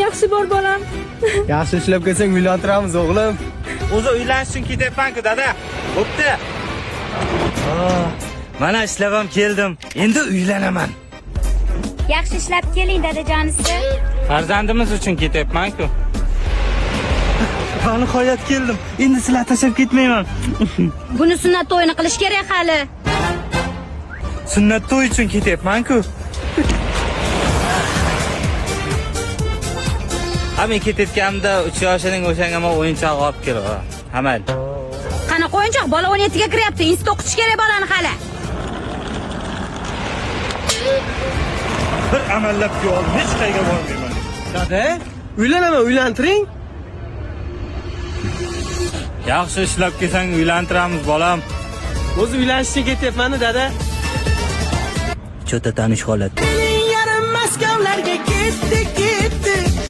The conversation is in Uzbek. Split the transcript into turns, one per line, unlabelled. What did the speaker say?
Yaxshi bor bolam.
Yaxshi ishlab kelsang uylantiramiz o'g'lim.
O'zi uylanish uchun ketyapman-ku, dada. Bo'pti. Mana ishlab ham keldim. Endi uylanaman.
Yaxshi ishlab keling dadajonisi.
Farzandimiz uchun ketyapman-ku. Nihoyat keldim. Endi sizlar tashlab ketmayman.
Buni sunnat to'yini qilish kerak hali.
Sunnat to'y uchun ketyapman-ku. Men ketayotganimda 3 yoshining o'shanga men o'yinchoq olib keldim. Hamal.
Qanaqa o'yinchoq? Bola 17ga kiryapti. Institut o'qitish kerak bolani hali.
Bir amallab yo'l hech qayerga bormayman.
Dada, uylanaman, uylantiring.
Yaxshi ishlab kelsang uylantiramiz bolam.
O'zi uylanishga ketyapman-da, dada.
Cho'ta tanish holat.